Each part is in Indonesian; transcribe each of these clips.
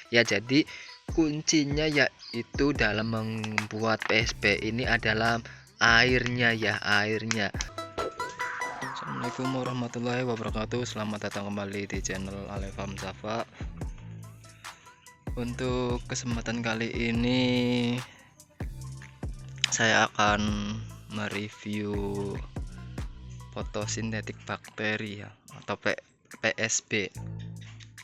ya. Jadi kuncinya yaitu dalam membuat PSB ini adalah airnya ya, airnya. Assalamualaikum warahmatullahi wabarakatuh. Selamat datang kembali di channel Alefam Safa. Untuk kesempatan kali ini saya akan mereview fotosintetik bakteri ya, atau PSB.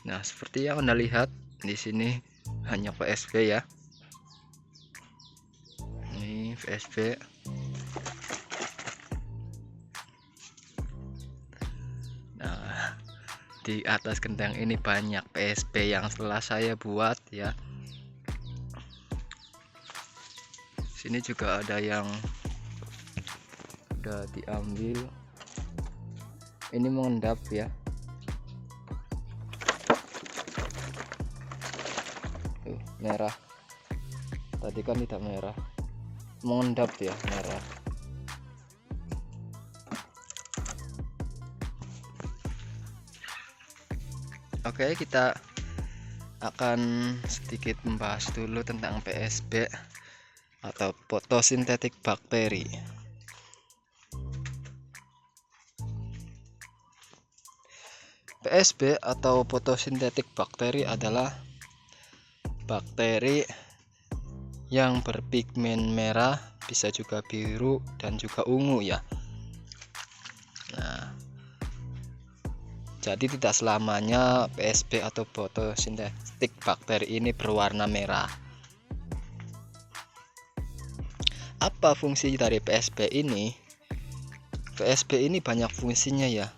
Nah, seperti yang Anda lihat di sini hanya PSB ya. Ini PSB. Nah, di atas genteng ini banyak PSB yang setelah saya buat ya. Sini juga ada yang udah diambil. Ini mengendap ya. Tuh, merah. Tadi kan tidak merah. Mengendap ya, merah. Oke, kita akan sedikit membahas dulu tentang PSB atau fotosintetik bakteri. PSB atau fotosintetik bakteri adalah bakteri yang berpigmen merah, bisa juga biru dan juga ungu ya. Nah, jadi tidak selamanya PSB atau fotosintetik bakteri ini berwarna merah. Apa fungsi dari PSB ini? PSB ini banyak fungsinya ya.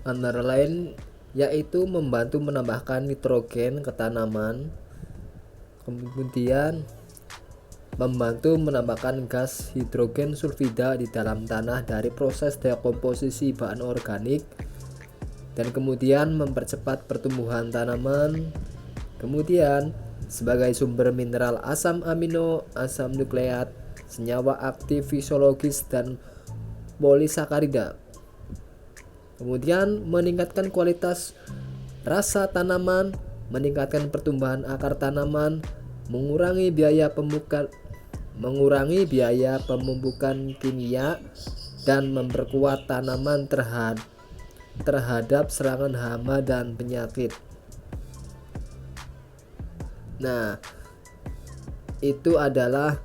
Antara lain yaitu membantu menambahkan nitrogen ke tanaman, kemudian membantu menambahkan gas hidrogen sulfida di dalam tanah dari proses dekomposisi bahan organik, dan kemudian mempercepat pertumbuhan tanaman. Kemudian sebagai sumber mineral asam amino, asam nukleat, senyawa aktif fisiologis dan polisakarida. Kemudian meningkatkan kualitas rasa tanaman, meningkatkan pertumbuhan akar tanaman, mengurangi biaya pemupukan kimia, dan memperkuat tanaman terhadap serangan hama dan penyakit. Nah, itu adalah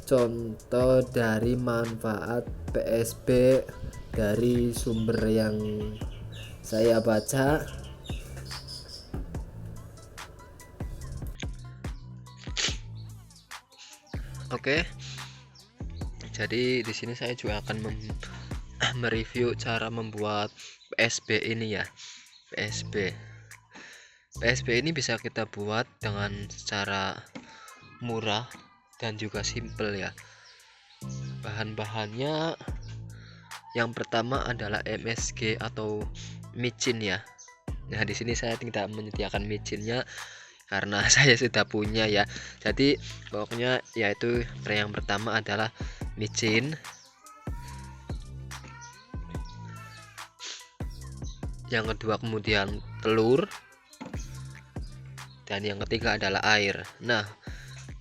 contoh dari manfaat PSB dari sumber yang saya baca. Oke. Jadi di sini saya juga akan mereview cara membuat PSB ini ya. PSB ini bisa kita buat dengan cara murah dan juga simple ya. Bahan-bahannya yang pertama adalah MSG atau micin ya. Nah, di sini saya tidak menyediakan micinnya karena saya sudah punya ya. Jadi pokoknya yaitu yang pertama adalah micin, yang kedua kemudian telur, dan yang ketiga adalah air. Nah,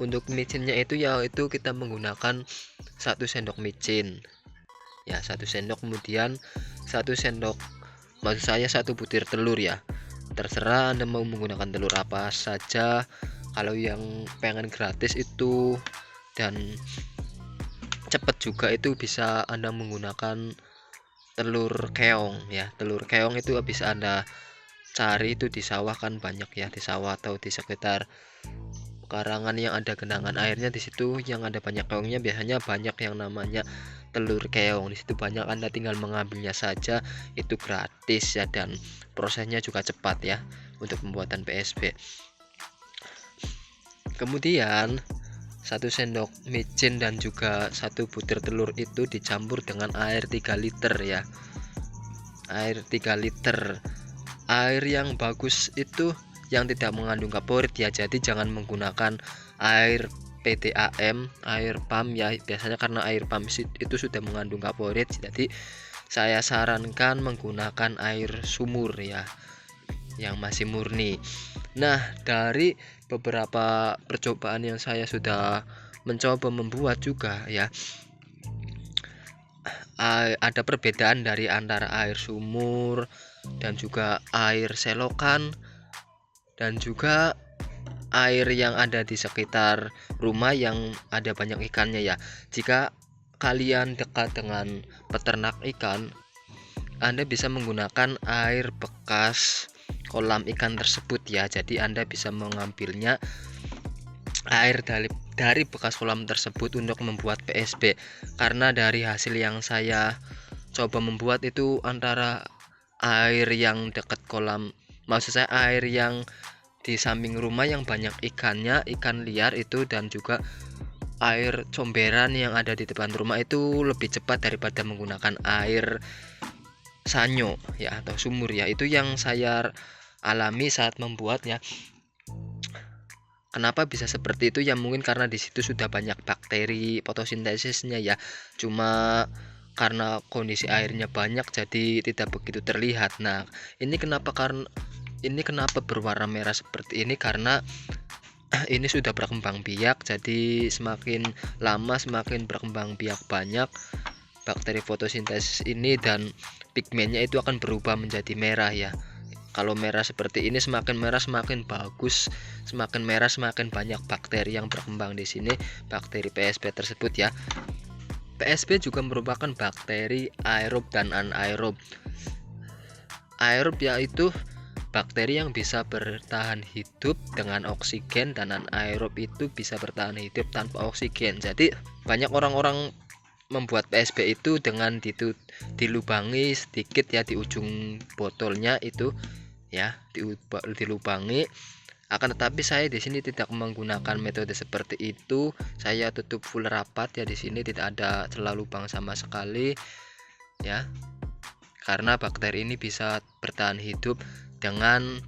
untuk micinnya itu yaitu kita menggunakan 1 sendok micin ya, 1 sendok, kemudian 1 sendok, maksud saya 1 butir telur ya. Terserah Anda mau menggunakan telur apa saja. Kalau yang pengen gratis itu dan cepat juga itu bisa Anda menggunakan telur keong ya. Telur keong itu bisa Anda cari itu di sawah, kan banyak ya di sawah atau di sekitar karangan yang ada genangan airnya. Di situ yang ada banyak keongnya biasanya banyak yang namanya telur keong. Di situ banyak, Anda tinggal mengambilnya saja, itu gratis ya, dan prosesnya juga cepat ya untuk pembuatan PSB. Kemudian 1 sendok micin dan juga 1 butir telur itu dicampur dengan air 3 liter ya. Air 3 liter. Air yang bagus itu yang tidak mengandung kaporit ya. Jadi jangan menggunakan air PDAM, air pam ya, biasanya karena air pam itu sudah mengandung kaporit. Jadi saya sarankan menggunakan air sumur ya. yang masih murni. Nah, dari beberapa percobaan yang saya sudah mencoba membuat juga ya, ada perbedaan dari antara air sumur dan juga air selokan dan juga air yang ada di sekitar rumah yang ada banyak ikannya ya. Jika kalian dekat dengan peternak ikan, Anda bisa menggunakan air bekas kolam ikan tersebut ya. Jadi Anda bisa mengambilnya air dari bekas kolam tersebut untuk membuat PSB. Karena dari hasil yang saya coba membuat itu antara air yang dekat kolam, maksud saya air yang di samping rumah yang banyak ikannya, ikan liar itu, dan juga air comberan yang ada di depan rumah itu lebih cepat daripada menggunakan air sanyo ya atau sumur ya. Itu yang saya alami saat membuatnya. Kenapa bisa seperti itu ya, mungkin karena di situ sudah banyak bakteri fotosintesisnya ya. Cuma karena kondisi airnya banyak jadi tidak begitu terlihat. Nah, ini kenapa berwarna merah seperti ini, karena ini sudah berkembang biak. Jadi semakin lama semakin berkembang biak banyak bakteri fotosintesis ini, dan pigmennya itu akan berubah menjadi merah ya. Kalau merah seperti ini, semakin merah semakin bagus, semakin merah semakin banyak bakteri yang berkembang di sini, bakteri PSB tersebut ya. PSB juga merupakan bakteri aerob dan anaerob. Aerob yaitu bakteri yang bisa bertahan hidup dengan oksigen, dan anaerob itu bisa bertahan hidup tanpa oksigen. Jadi banyak orang-orang membuat PSB itu dengan dilubangi sedikit ya di ujung botolnya itu ya, dilubangi. Akan tetapi saya di sini tidak menggunakan metode seperti itu. Saya tutup full rapat ya, di sini tidak ada celah lubang sama sekali ya. Karena bakteri ini bisa bertahan hidup dengan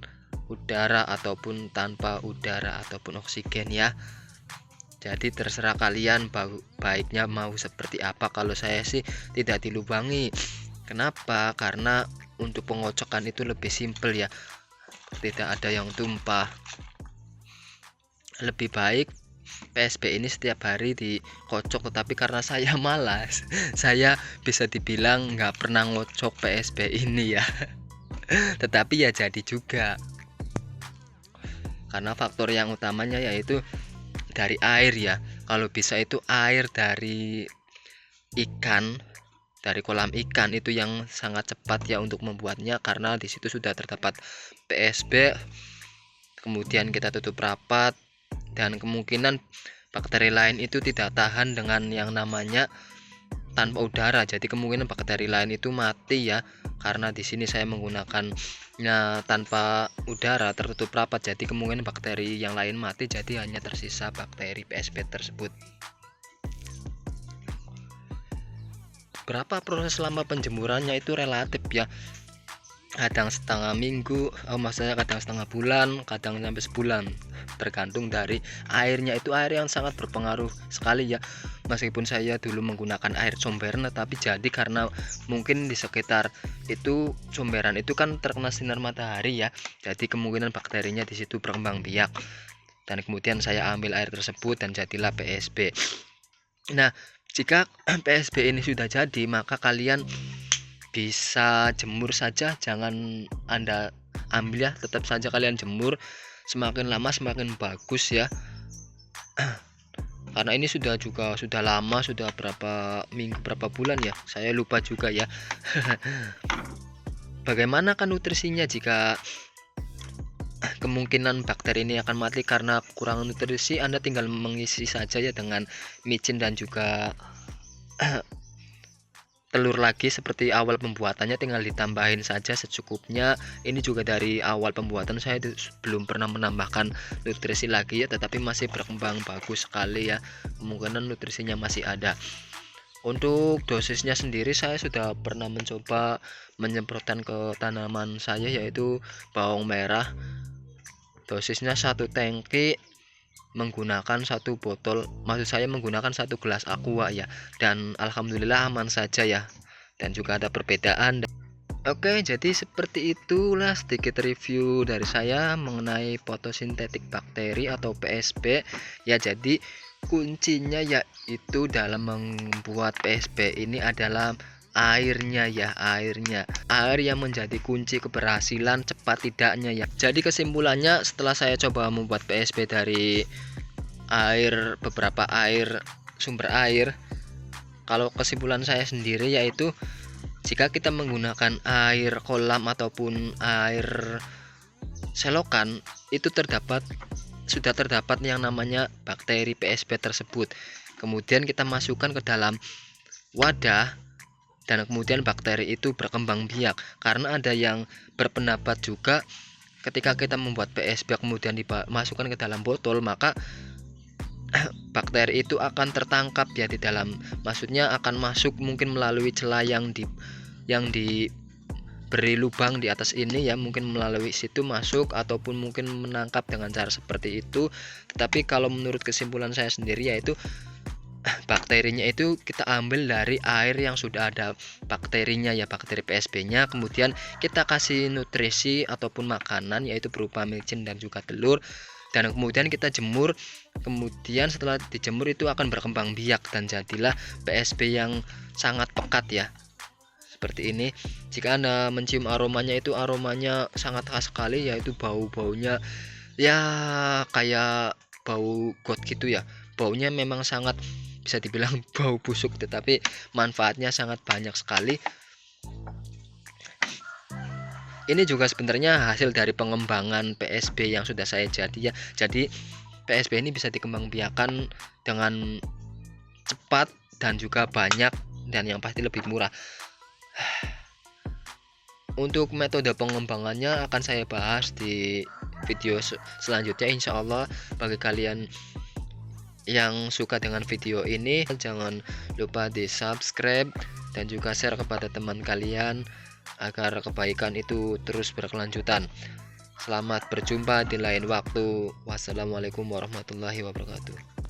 udara ataupun tanpa udara ataupun oksigen ya. Jadi terserah kalian baiknya mau seperti apa. Kalau saya sih tidak dilubangi. Kenapa? Karena untuk pengocokan itu lebih simpel ya, tidak ada yang tumpah. Lebih baik PSB ini setiap hari dikocok, tetapi karena saya malas, saya bisa dibilang nggak pernah ngocok PSB ini ya. Tetapi ya jadi juga, karena faktor yang utamanya yaitu dari air ya. Kalau bisa itu air dari ikan, dari kolam ikan itu yang sangat cepat ya untuk membuatnya, karena di situ sudah terdapat PSB. Kemudian kita tutup rapat, dan kemungkinan bakteri lain itu tidak tahan dengan yang namanya tanpa udara. Jadi kemungkinan bakteri lain itu mati ya, karena di sini saya menggunakannya tanpa udara, tertutup rapat. Jadi kemungkinan bakteri yang lain mati, jadi hanya tersisa bakteri PSB tersebut. Berapa proses selama penjemurannya itu relatif ya, kadang setengah minggu, maksudnya kadang setengah bulan, kadang sampai sebulan, tergantung dari airnya. Itu air yang sangat berpengaruh sekali ya. Meskipun saya dulu menggunakan air comberan, tapi jadi karena mungkin di sekitar itu comberan itu kan terkena sinar matahari ya, jadi kemungkinan bakterinya di situ berkembang biak, dan kemudian saya ambil air tersebut dan jadilah PSB. Nah, jika PSB ini sudah jadi, maka kalian bisa jemur saja, jangan Anda ambil ya, tetap saja kalian jemur. Semakin lama semakin bagus ya. Karena ini sudah lama, sudah berapa minggu, berapa bulan ya, saya lupa juga ya. Bagaimana kan nutrisinya? Jika kemungkinan bakteri ini akan mati karena kekurangan nutrisi, Anda tinggal mengisi saja ya dengan micin dan juga telur lagi seperti awal pembuatannya, tinggal ditambahin saja secukupnya. Ini juga dari awal pembuatan saya belum pernah menambahkan nutrisi lagi ya, tetapi masih berkembang bagus sekali ya, kemungkinan nutrisinya masih ada. Untuk dosisnya sendiri saya sudah pernah mencoba menyemprotkan ke tanaman saya, yaitu bawang merah. Dosisnya 1 tangki menggunakan 1 botol, maksud saya menggunakan 1 gelas aqua ya, dan alhamdulillah aman saja ya. Dan juga ada perbedaan Oke, jadi seperti itulah sedikit review dari saya mengenai fotosintetik bakteri atau PSB. Ya, jadi kuncinya yaitu dalam membuat PSB ini adalah airnya ya, airnya. Air yang menjadi kunci keberhasilan cepat tidaknya ya. Jadi kesimpulannya setelah saya coba membuat PSB dari air, beberapa air, sumber air, kalau kesimpulan saya sendiri yaitu jika kita menggunakan air kolam ataupun air selokan, itu sudah terdapat yang namanya bakteri PSB tersebut. Kemudian kita masukkan ke dalam wadah dan kemudian bakteri itu berkembang biak. Karena ada yang berpendapat juga ketika kita membuat PSB kemudian dimasukkan ke dalam botol, maka bakteri itu akan tertangkap ya di dalam, maksudnya akan masuk mungkin melalui celah yang diberi lubang di atas ini ya, mungkin melalui situ masuk ataupun mungkin menangkap dengan cara seperti itu. Tetapi kalau menurut kesimpulan saya sendiri yaitu bakterinya itu kita ambil dari air yang sudah ada bakterinya ya, bakteri PSB nya, kemudian kita kasih nutrisi ataupun makanan yaitu berupa micin dan juga telur, dan kemudian kita jemur. Kemudian setelah dijemur itu akan berkembang biak dan jadilah PSB yang sangat pekat ya, seperti ini. Jika Anda mencium aromanya, itu aromanya sangat khas sekali, yaitu bau-baunya ya kayak bau got gitu ya. Baunya memang sangat bisa dibilang bau busuk, tetapi manfaatnya sangat banyak sekali. Ini juga sebenarnya hasil dari pengembangan PSB yang sudah saya jadi ya. Jadi PSB ini bisa dikembangbiakan dengan cepat dan juga banyak, dan yang pasti lebih murah. Untuk metode pengembangannya akan saya bahas di video selanjutnya insya Allah. Bagi kalian yang suka dengan video ini, jangan lupa di subscribe dan juga share kepada teman kalian agar kebaikan itu terus berkelanjutan. Selamat berjumpa di lain waktu. Wassalamualaikum warahmatullahi wabarakatuh.